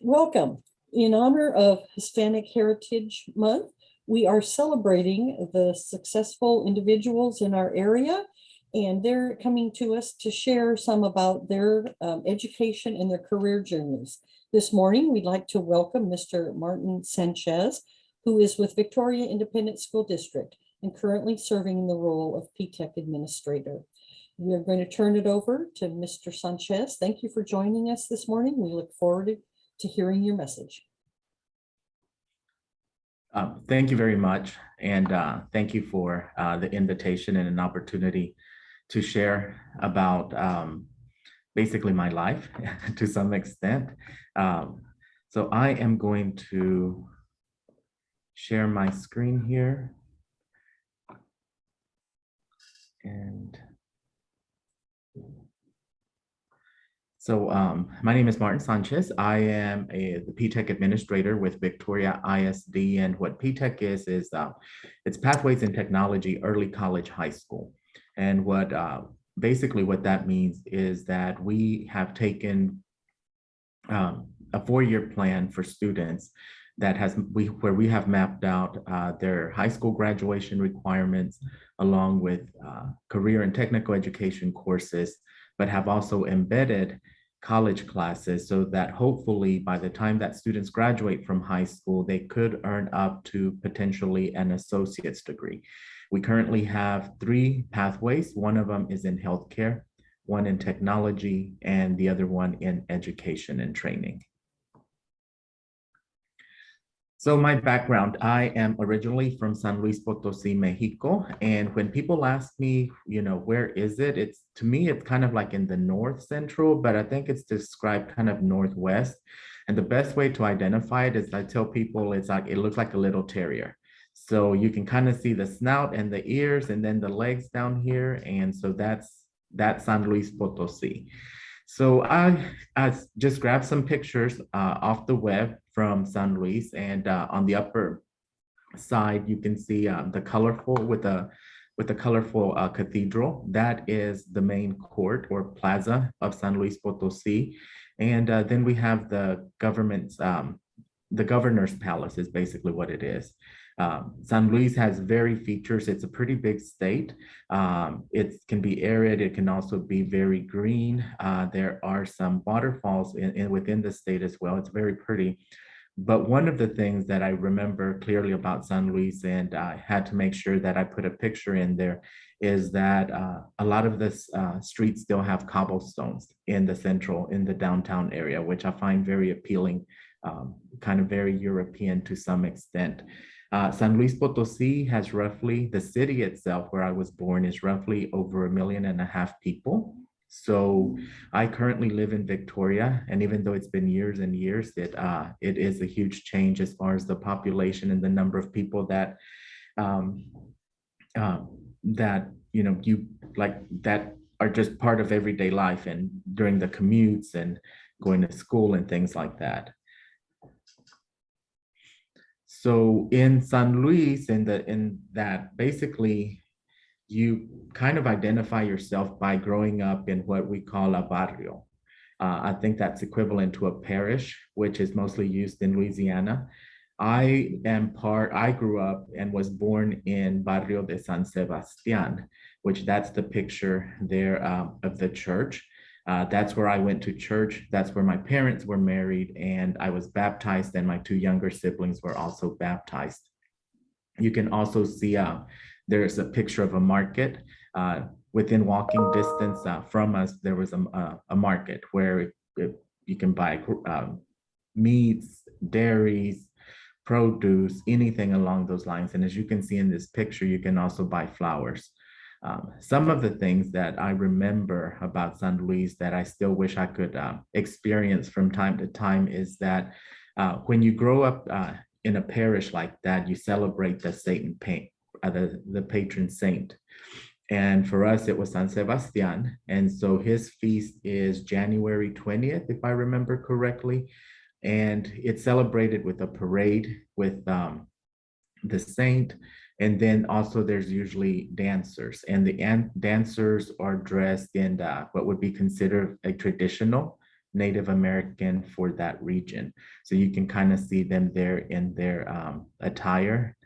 Welcome. In honor of Hispanic Heritage Month, we are celebrating the successful individuals in our area, and they're coming to us to share some about their education and their career journeys. This morning, we'd like to welcome Mr. Martin Sanchez, who is with Victoria Independent School District and currently serving in the role of PTEC Administrator. We are going to turn it over to Mr. Sanchez. Thank you for joining us this morning. We look forward to hearing your message. Thank you very much. And thank you for the invitation and an opportunity to share about basically my life to some extent. So I am going to share my screen here. And so my name is Martin Sanchez. I am the PTEC administrator with Victoria ISD, and what PTEC is it's Pathways in Technology Early College High School. And what basically what that means is that we have taken a 4-year plan for students that where we have mapped out their high school graduation requirements along with career and technical education courses, but have also embedded college classes so that hopefully by the time that students graduate from high school, they could earn up to potentially an associate's degree. We currently have 3 pathways. One of them is in healthcare, one in technology, and the other one in education and training. So my background, I am originally from San Luis Potosí, Mexico. And when people ask me, where is it? To me, it's kind of like in the north central, but I think it's described kind of northwest. And the best way to identify it is I tell people it looks like a little terrier. So you can kind of see the snout and the ears and then the legs down here. And so that's San Luis Potosí. So I just grabbed some pictures off the web from San Luis, and on the upper side you can see the colorful with the colorful cathedral. That is the main court or plaza of San Luis Potosí, and then we have the governor's palace is basically what it is. San Luis has very features. It's a pretty big state. It can be arid. It can also be very green. There are some waterfalls within the state as well. It's very pretty. But one of the things that I remember clearly about San Luis, and I had to make sure that I put a picture in there, is that a lot of the streets still have cobblestones in the downtown area, which I find very appealing, kind of very European to some extent. San Luis Potosí has roughly, the city itself where I was born is roughly over 1.5 million people. So I currently live in Victoria, and even though it's been years and years, it is a huge change as far as the population and the number of people that that are just part of everyday life and during the commutes and going to school and things like that. So in San Luis, in that basically you kind of identify yourself by growing up in what we call a barrio. I think that's equivalent to a parish, which is mostly used in Louisiana. I grew up and was born in Barrio de San Sebastián, which that's the picture there of the church. That's where I went to church. That's where my parents were married, and I was baptized, and my 2 younger siblings were also baptized. You can also see there's a picture of a market. Within walking distance from us, there was a market where you can buy meats, dairies, produce, anything along those lines. And as you can see in this picture, you can also buy flowers. Some of the things that I remember about San Luis that I still wish I could experience from time to time is that when you grow up in a parish like that, you celebrate the patron saint. And for us, it was San Sebastian. And so his feast is January 20th, if I remember correctly. And it's celebrated with a parade with the saint. And then also there's usually dancers, and the dancers are dressed in what would be considered a traditional Native American for that region. So you can kind of see them there in their attire,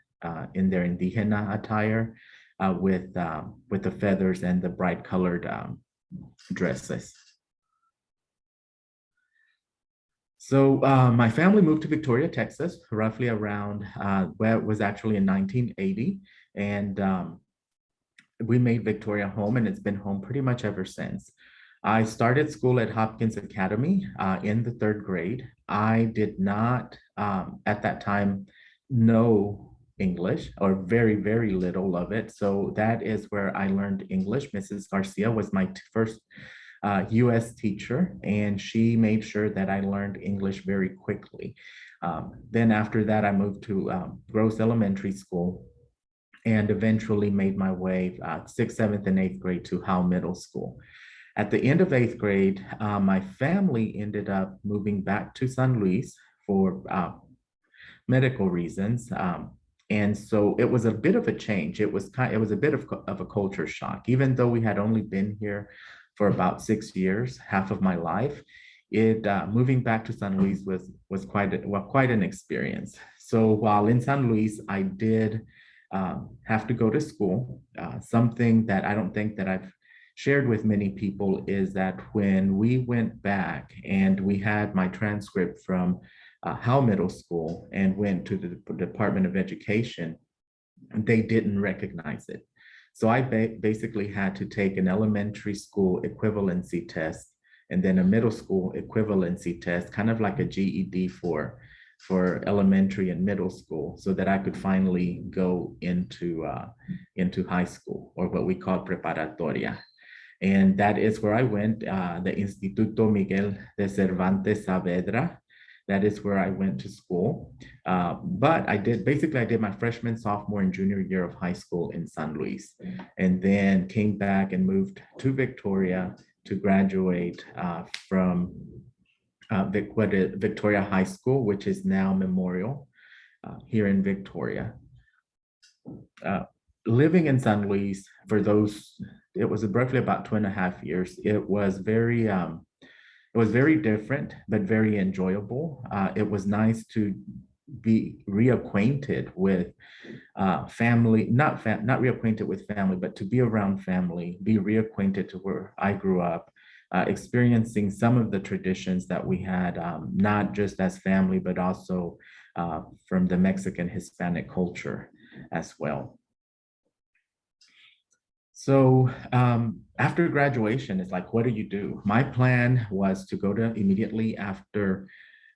in their indigena attire, with the feathers and the bright colored dresses. So my family moved to Victoria, Texas, roughly around where it was actually in 1980. And we made Victoria home, and it's been home pretty much ever since. I started school at Hopkins Academy in the 3rd grade. I did not, at that time, know English, or very, very little of it. So that is where I learned English. Mrs. Garcia was my first US teacher, and she made sure that I learned English very quickly. Then after that, I moved to Gross Elementary School, and eventually made my way 6th, 7th, and 8th grade to Howe Middle School. At the end of 8th grade, my family ended up moving back to San Luis for medical reasons. And so it was a bit of a change. It was a bit of a culture shock. Even though we had only been here for about 6 years, half of my life, moving back to San Luis was quite an experience. So while in San Luis, I did have to go to school. Something that I don't think that I've shared with many people is that when we went back and we had my transcript from Howe Middle School and went to the Department of Education, they didn't recognize it. So I basically had to take an elementary school equivalency test and then a middle school equivalency test, kind of like a GED for elementary and middle school, so that I could finally go into high school, or what we call preparatoria. And that is where I went, the Instituto Miguel de Cervantes Saavedra. That is where I went to school. But I did my freshman, sophomore, and junior year of high school in San Luis, and then came back and moved to Victoria to graduate from Victoria High School, which is now Memorial here in Victoria. Living in San Luis for it was roughly about 2.5 years. It was very different, but very enjoyable. It was nice to be reacquainted with family, not reacquainted with family, but to be around family, be reacquainted to where I grew up, experiencing some of the traditions that we had, not just as family, but also from the Mexican Hispanic culture as well. So after graduation, it's like, what do you do? My plan was to go to immediately after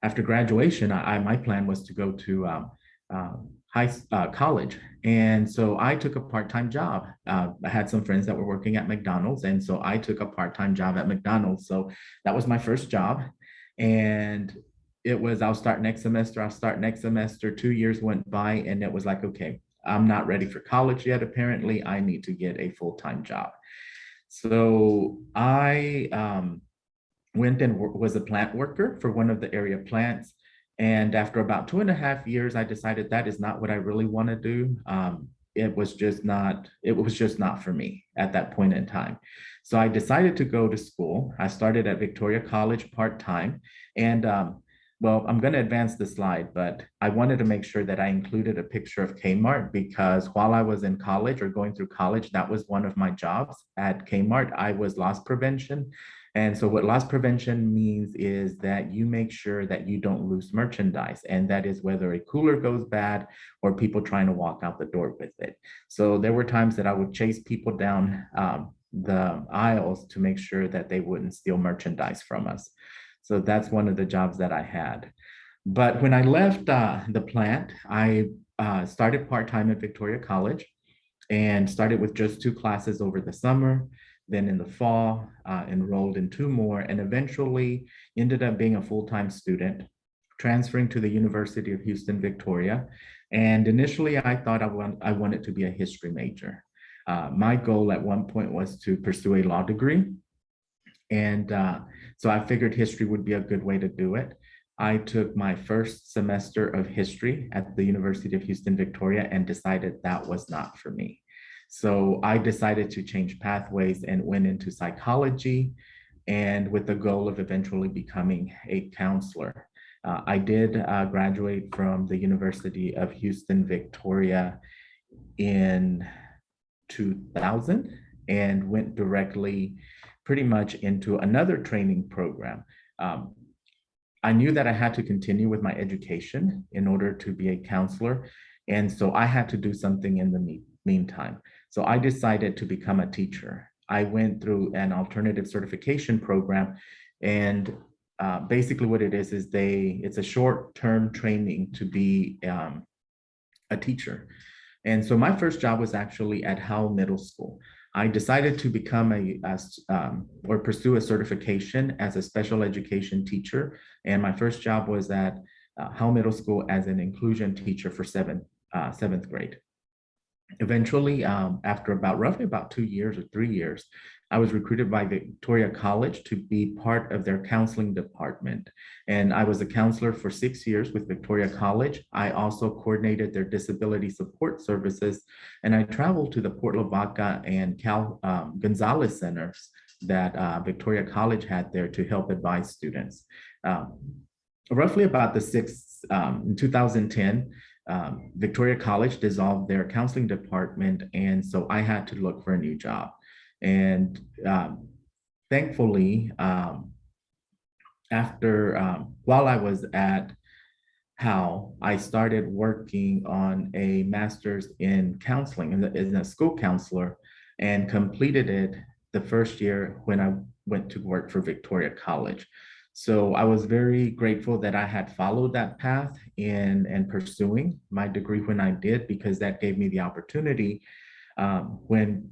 graduation. My plan was to go to college. And so I took a part-time job. I had some friends that were working at McDonald's. And so I took a part-time job at McDonald's. So that was my first job. And it was, I'll start next semester. 2 years went by, and it was like, okay, I'm not ready for college yet. Apparently, I need to get a full-time job. So I went and was a plant worker for one of the area plants. And after about 2.5 years, I decided that is not what I really want to do. It was just not for me at that point in time. So I decided to go to school. I started at Victoria College part-time. And well, I'm going to advance the slide, but I wanted to make sure that I included a picture of Kmart, because while I was in college or going through college, that was one of my jobs at Kmart. I was loss prevention. And so what loss prevention means is that you make sure that you don't lose merchandise. And that is whether a cooler goes bad or people trying to walk out the door with it. So there were times that I would chase people down the aisles to make sure that they wouldn't steal merchandise from us. So that's one of the jobs that I had. But when I left the plant, I started part-time at Victoria College and started with just 2 classes over the summer. Then in the fall, enrolled in 2 more, and eventually ended up being a full-time student, transferring to the University of Houston, Victoria. And initially, I thought I wanted to be a history major. My goal at one point was to pursue a law degree. And so I figured history would be a good way to do it. I took my first semester of history at the University of Houston, Victoria, and decided that was not for me. So I decided to change pathways and went into psychology. and with the goal of eventually becoming a counselor. I did graduate from the University of Houston, Victoria in 2000 and went directly pretty much into another training program. Um, I knew that I had to continue with my education in order to be a counselor. And so I had to do something in the meantime. So I decided to become a teacher. I went through an alternative certification program. And basically what it is it's a short-term training to be a teacher. And so my first job was actually at Howell Middle School. I decided to become or pursue a certification as a special education teacher. And my first job was at Howell Middle School as an inclusion teacher for seventh grade. Eventually, after roughly about 2 years or 3 years, I was recruited by Victoria College to be part of their counseling department. And I was a counselor for 6 years with Victoria College. I also coordinated their disability support services, and I traveled to the Port Lavaca and Cal Gonzalez centers that Victoria College had there to help advise students. Roughly about in 2010, Victoria College dissolved their counseling department, and so I had to look for a new job. And thankfully, while I was at Howell, I started working on a master's in counseling as a school counselor, and completed it the first year when I went to work for Victoria College. So I was very grateful that I had followed that path in pursuing my degree when I did, because that gave me the opportunity when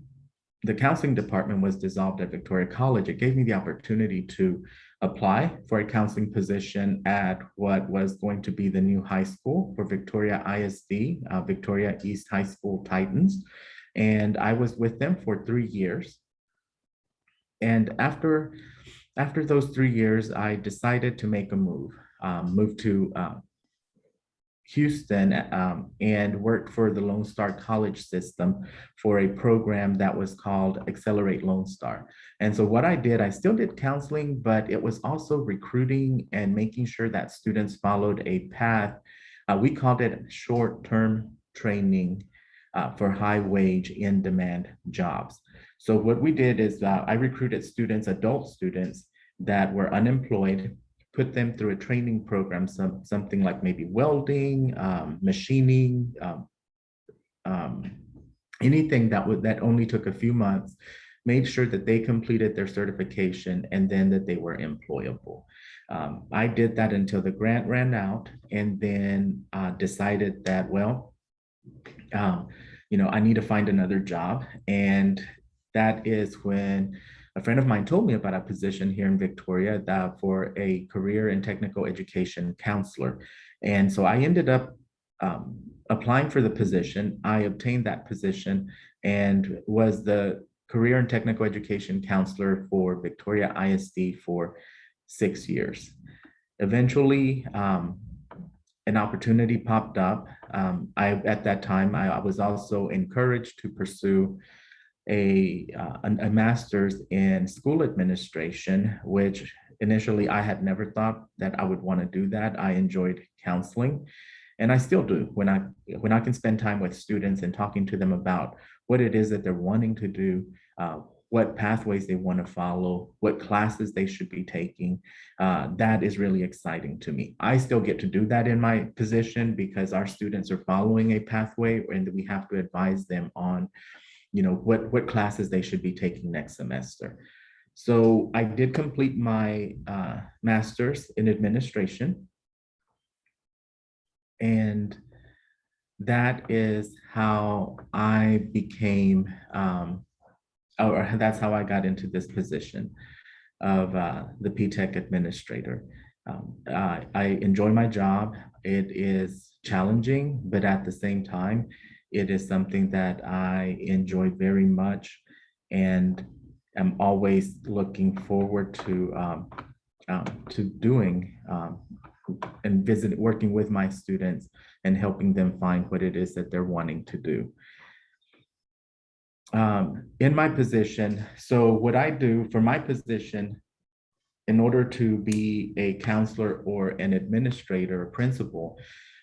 the counseling department was dissolved at Victoria College. It gave me the opportunity to apply for a counseling position at what was going to be the new high school for Victoria ISD, Victoria East High School Titans. And I was with them for 3 years. And after those 3 years, I decided to make a move to Houston and work for the Lone Star College system for a program that was called Accelerate Lone Star. And so what I did, I still did counseling, but it was also recruiting and making sure that students followed a path. We called it short-term training for high wage in demand jobs. So what we did is I recruited adult students that were unemployed, put them through a training program, something like maybe welding, machining, anything that only took a few months, made sure that they completed their certification, and then that they were employable. I did that until the grant ran out, and then decided that, well, I need to find another job. And that is when a friend of mine told me about a position here in Victoria for a career and technical education counselor. And so I ended up applying for the position. I obtained that position and was the career and technical education counselor for Victoria ISD for 6 years. Eventually, an opportunity popped up. At that time, I was also encouraged to pursue a master's in school administration, which initially I had never thought that I would want to do that. I enjoyed counseling, and I still do when I can spend time with students and talking to them about what it is that they're wanting to do, what pathways they want to follow, what classes they should be taking. That is really exciting to me. I still get to do that in my position because our students are following a pathway, and we have to advise them on what classes they should be taking next semester. So I did complete my master's in administration, and that is how I became, or that's how I got into this position of the P-TECH administrator. I enjoy my job. It is challenging, but at the same time, it is something that I enjoy very much, and am always looking forward to doing and working with my students and helping them find what it is that they're wanting to do. In my position, so what I do for my position, in order to be a counselor or an administrator or principal,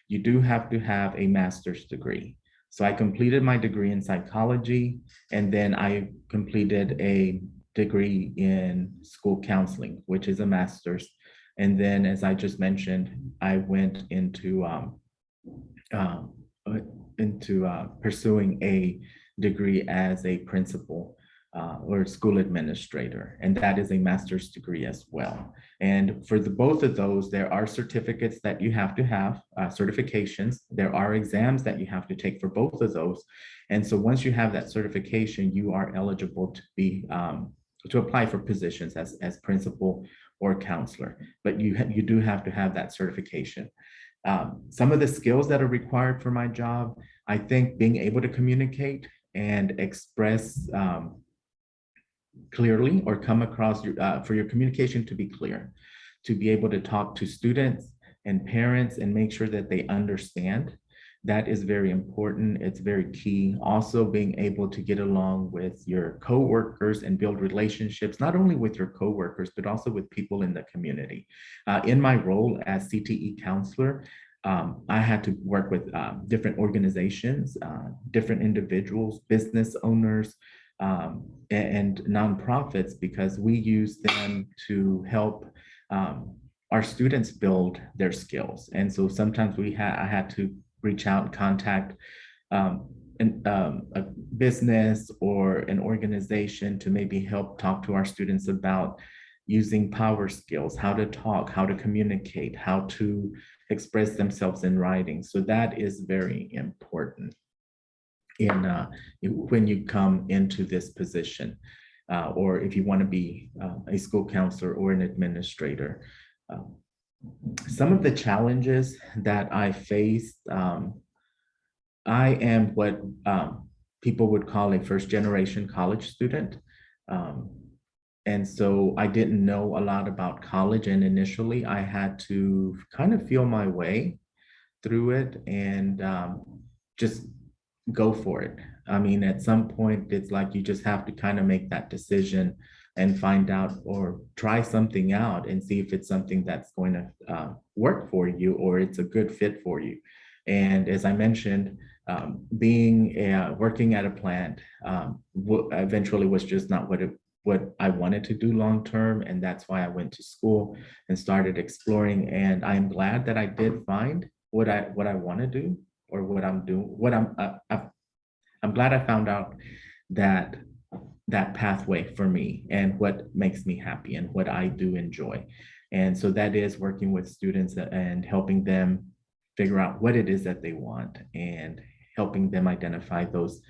you do have to have a master's degree. So I completed my degree in psychology, and then I completed a degree in school counseling, which is a master's. And then, as I just mentioned, I went um, pursuing a degree as a principal or school administrator, and that is a master's degree as well. And for the both of those, there are certificates that you have to have, certifications. There are exams that you have to take for both of those. And so once you have that certification, you are eligible to be to apply for positions as principal or counselor. But you do have to have that certification. Some of the skills that are required for my job, I think being able to communicate and express clearly, or come across for your communication to be clear, to be able to talk to students and parents and make sure that they understand. That is very important. It's very key. Also, being able to get along with your coworkers and build relationships, not only with your coworkers, but also with people in the community. In my role as CTE counselor, I had to work with different organizations, different individuals, business owners, and nonprofits, because we use them to help our students build their skills. And so sometimes I had to reach out and contact a business or an organization to maybe help talk to our students about using power skills, how to talk, how to communicate, how to express themselves in writing. So that is very important when you come into this position, or if you want to be a school counselor or an administrator. Some of the challenges that I faced, I am what people would call a first generation college student. And so I didn't know a lot about college, and initially I had to kind of feel my way through it and just go for it. I mean, at some point, it's like you just have to kind of make that decision and find out or try something out and see if it's something that's going to work for you or it's a good fit for you. And as I mentioned, working at a plant eventually was just not what I wanted to do long term, and that's why I went to school and started exploring. And I'm glad that I did find what I want to do, or what I'm doing. I'm glad I found out that pathway for me and what makes me happy and what I do enjoy. And so that is working with students and helping them figure out what it is that they want and helping them identify those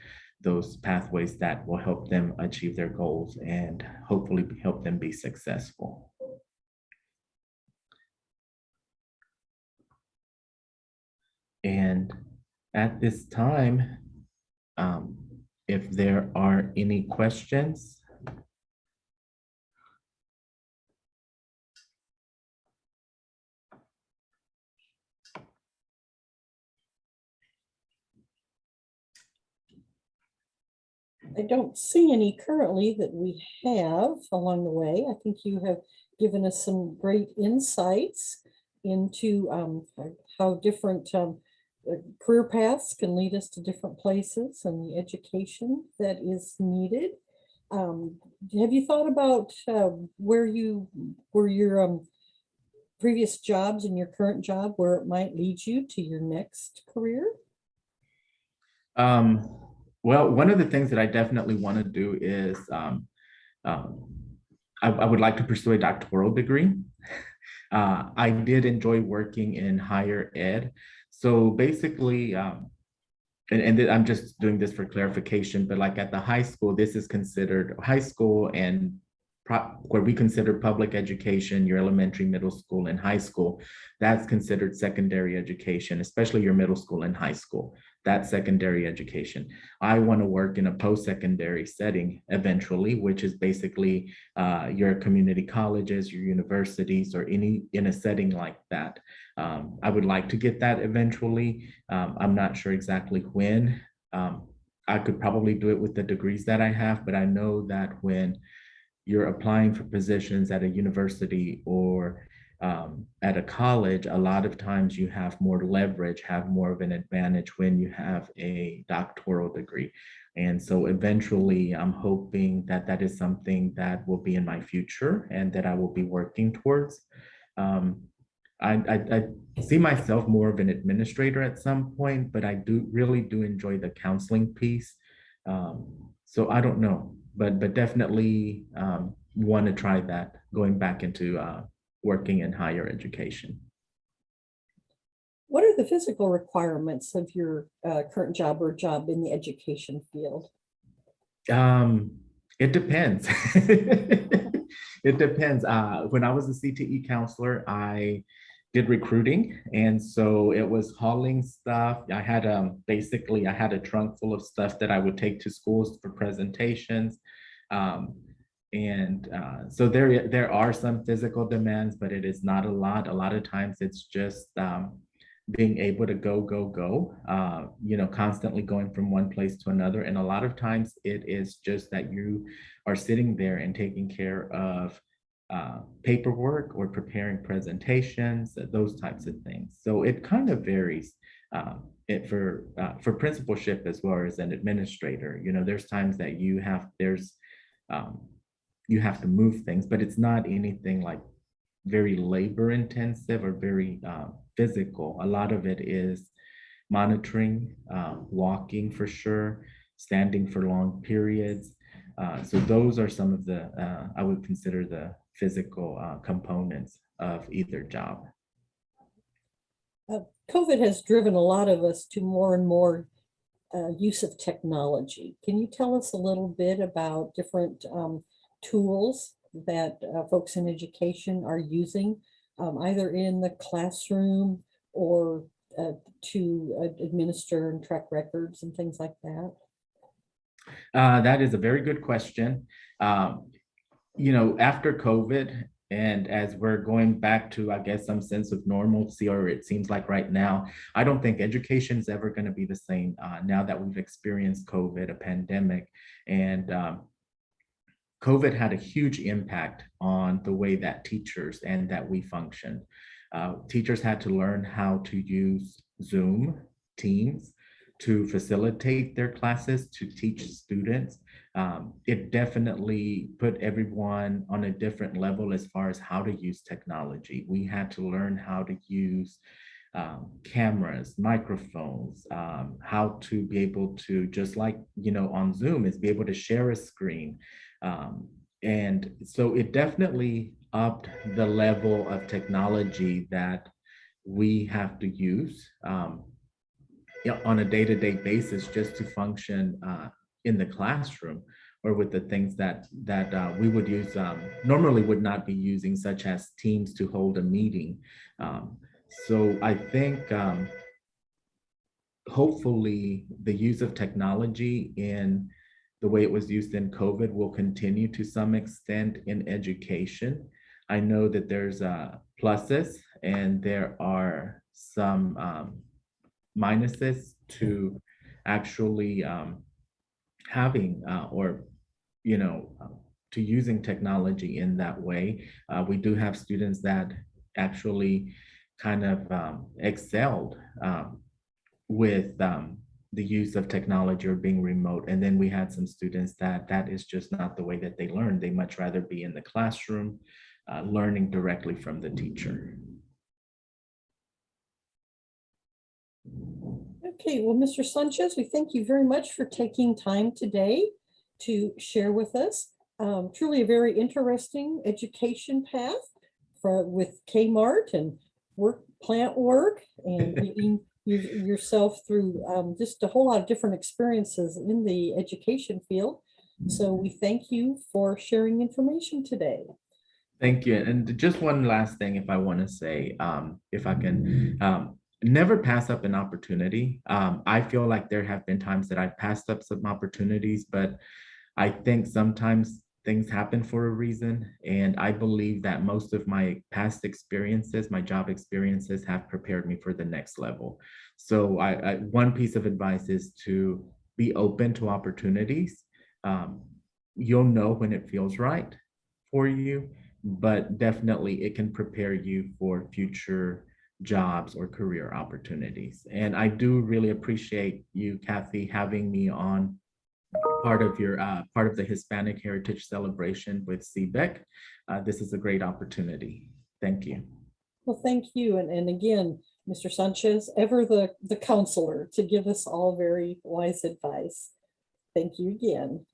pathways that will help them achieve their goals and hopefully help them be successful. And at this time, if there are any questions. I don't see any currently that we have along the way. I think you have given us some great insights into how different career paths can lead us to different places and the education that is needed. Have you thought about where your previous jobs and your current job, where it might lead you to your next career? Well, one of the things that I definitely want to do is um, I would like to pursue a doctoral degree. I did enjoy working in higher ed. So basically, and I'm just doing this for clarification, but like at the high school, this is considered high school and where we consider public education, your elementary, middle school, and high school, that's considered secondary education, especially your middle school and high school. That's secondary education. I want to work in a post-secondary setting eventually, which is basically your community colleges, your universities, or in a setting like that. I would like to get that eventually. I'm not sure exactly when. I could probably do it with the degrees that I have, but I know that when you're applying for positions at a university or at a college, a lot of times you have more leverage, have more of an advantage when you have a doctoral degree. And so eventually, I'm hoping that that is something that will be in my future and that I will be working towards. Um, I see myself more of an administrator at some point, but I do really do enjoy the counseling piece. So I don't know, but definitely want to try that going back into working in higher education. What are the physical requirements of your current job or job in the education field? Um, it depends. It depends. When I was a CTE counselor, I did recruiting, and so it was hauling stuff. I had basically I had a trunk full of stuff that I would take to schools for presentations. Um, and so there are some physical demands, but it is not a lot. A lot of times it's just being able to go, constantly going from one place to another. And a lot of times it is just that you are sitting there and taking care of paperwork or preparing presentations, those types of things. So it kind of varies. For principalship as well as an administrator, there's times that um, you have to move things, but it's not anything like very labor intensive or very physical. A lot of it is monitoring, walking for sure, standing for long periods. So those are some of the, I would consider the physical components of either job. COVID has driven a lot of us to more and more use of technology. Can you tell us a little bit about different tools that folks in education are using, either in the classroom or to administer and track records and things like that? That is a very good question. Um, After COVID, and as we're going back to, I guess, some sense of normalcy, or it seems like right now, I don't think education is ever going to be the same now that we've experienced COVID, a pandemic. And COVID had a huge impact on the way that teachers and that we function. Teachers had to learn how to use Zoom, Teams, to facilitate their classes, to teach students. It definitely put everyone on a different level as far as how to use technology. We had to learn how to use cameras, microphones, how to be able to, just like, on Zoom, is be able to share a screen. And so it definitely upped the level of technology that we have to use on a day-to-day basis just to function in the classroom, or with the things that we would use normally would not be using, such as Teams to hold a meeting. So I think hopefully the use of technology in the way it was used in COVID will continue to some extent in education. I know that there's pluses and there are some minuses to actually having or to using technology in that way. We do have students that actually kind of excelled with the use of technology or being remote. And then we had some students that is just not the way that they learn. They much rather be in the classroom, learning directly from the teacher. Okay, well, Mr. Sanchez, we thank you very much for taking time today to share with us. Truly a very interesting education path with Kmart and plant work and getting yourself through just a whole lot of different experiences in the education field. So we thank you for sharing information today. Thank you. And just one last thing, if I want to say, if I can, never pass up an opportunity. I feel like there have been times that I've passed up some opportunities, but I think sometimes things happen for a reason. And I believe that most of my past experiences, my job experiences, have prepared me for the next level. So one piece of advice is to be open to opportunities. You'll know when it feels right. for you, but definitely it can prepare you for future jobs or career opportunities. And I do really appreciate you, Kathy, having me on part of the Hispanic Heritage Celebration with CBEC. This is a great opportunity. Thank you. Well, thank you. And again, Mr. Sanchez, ever the counselor to give us all very wise advice. Thank you again.